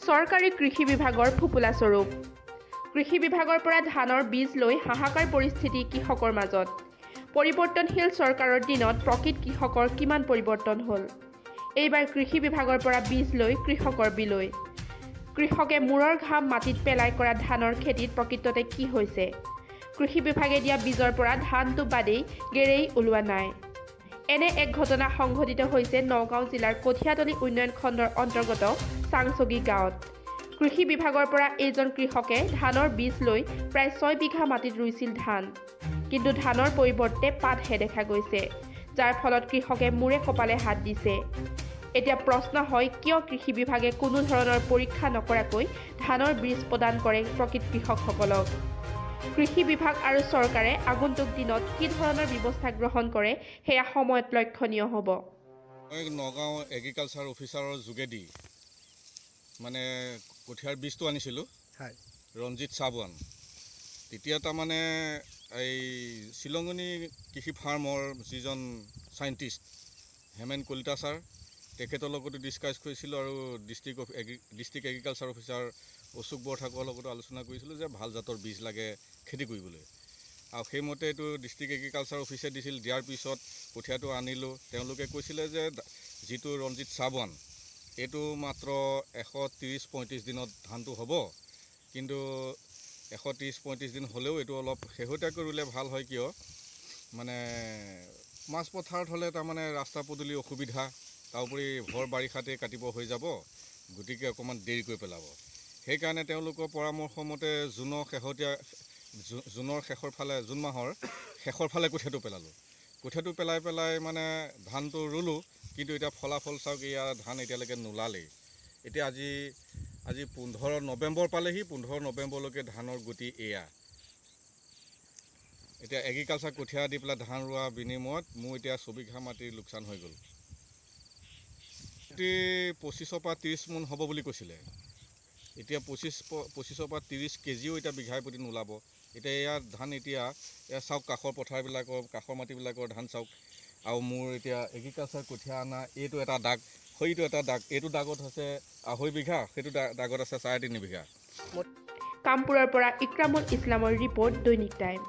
চৰকাৰী কৃষি বিভাগৰ ফুপুলা স্বৰূপ। কৃষি বিভাগৰ পৰা ধানৰ বীজ লৈ হাহাকাৰ পৰিস্থিতি কৃষকৰ মাজত। পৰিৱৰ্তনশীল চৰকাৰৰ দিনত প্ৰকৃত কৃষকৰ কিমান পৰিৱৰ্তন হ'ল। এইবাৰ কৃষি বিভাগৰ পৰা বীজ লৈ কৃষকৰ বিলৈ। কৃষকে মূৰৰ ঘাম মাটিত পেলাই কৰা ধানৰ খেতিত প্ৰকৃততে কি হৈছে। কৃষি বিভাগে দিয়া বীজৰ পৰা ধানটো বাদেই গেৰেই ওলোৱা নাই। এনে এক ঘটনা সংঘটিত হৈছে নগাঁও জিলাৰ কঠিয়াতলী উন্নয়ন খণ্ডৰ অন্তৰ্গত চাংচগী গাঁৱত। কৃষি বিভাগৰ পৰা এইজন কৃষকে ধানৰ বীজ লৈ প্ৰায় 6 বিঘা মাটিত ৰুইছিল ধান। কিন্তু ধানৰ পৰিৱৰ্তে পাতহে দেখা গৈছে, যাৰ ফলত কৃষকে মূৰে কপালে হাত দিছে। এতিয়া প্ৰশ্ন হয়, কিয় কৃষি বিভাগে কোনো ধৰণৰ পৰীক্ষা নকৰাকৈ ধানৰ বীজ প্ৰদান কৰে প্ৰকৃত কৃষকসকলক। কৃষি বিভাগ আৰু চৰকাৰে আগন্তুক দিনত কি ধৰণৰ ব্যৱস্থা গ্ৰহণ কৰে সেয়া সময়ত লক্ষণীয় হ'ব। মই নগাঁও এগ্ৰিকালচাৰ অফিচাৰৰ যোগেদি মানে কঠিয়াৰ বীজটো আনিছিলোঁ, ৰঞ্জিত চাবুৱান। তেতিয়া তাৰমানে এই শিলঙনি কৃষি ফাৰ্মৰ যিজন চাইণ্টিষ্ট হেমেন কলিতা ছাৰ, তেখেতৰ লগতো ডিছকাছ কৰিছিলোঁ আৰু ডিষ্ট্ৰিক্ট এগ্ৰিকালচাৰ অফিচাৰ অশোক বৰঠাকুৰৰ লগতো আলোচনা কৰিছিলোঁ যে ভাল জাতৰ বীজ লাগে খেতি কৰিবলৈ। আৰু সেইমতে এইটো ডিষ্ট্ৰিক্ট এগ্ৰিকালচাৰ অফিচে দিছিল। দিয়াৰ পিছত কঠীয়াটো আনিলোঁ। তেওঁলোকে কৈছিলে যে যিটো ৰঞ্জিত চাবুৱান এইটো মাত্ৰ 130-35 দিনত ধানটো হ'ব, কিন্তু 130-35 দিন হ'লেও এইটো অলপ শেহতীয়াকৈ ৰুলে ভাল হয়। কিয় মানে মাছ পথাৰত হ'লে তাৰমানে ৰাস্তা পদূলি অসুবিধা, তাৰোপৰি ভৰ বাৰিষাতে কাটিব হৈ যাব, গতিকে অকণমান দেৰি কৰি পেলাব। সেইকাৰণে তেওঁলোকৰ পৰামৰ্শ মতে জুন মাহৰ শেষৰ ফালে কঠীয়াটো পেলালোঁ। কঠীয়াটো পেলাই মানে ধানটো ৰুলোঁ, কিন্তু এতিয়া ফলাফল চাওক, ইয়াৰ ধান এতিয়ালৈকে নোলালেই। এতিয়া আজি 15 নৱেম্বৰ পালেহি। 15 নৱেম্বৰলৈকে ধানৰ গতি এয়া। এতিয়া এগ্ৰিকালচাৰ কঠীয়া দি পেলাই ধান ৰোৱা বিনিময়ত মোৰ এতিয়া 6 বিঘা মাটিৰ লোকচান হৈ গ'ল। 25 পৰা 30 মোন হ'ব বুলি কৈছিলে। এতিয়া 25 পৰা 30 কেজিও এতিয়া বিঘাই প্ৰতি নোলাব। এতিয়া ইয়াৰ ধান এতিয়া চাওক, কাষৰ পথাৰবিলাকৰ কাষৰ মাটিবিলাকৰ ধান চাওক। আৰু মোৰ এতিয়া এগ্ৰিকালচাৰ কঠীয়া অনা এইটো এটা দাগ, সেইটো এটা দাগ, এইটো দাগত আছে 2.5 বিঘা, সেইটো দাগত আছে 3.5 বিঘা। কামপুৰৰ পৰা ইক্ৰামুল ইছলামৰ ৰিপৰ্ট, দৈনিক টাইম।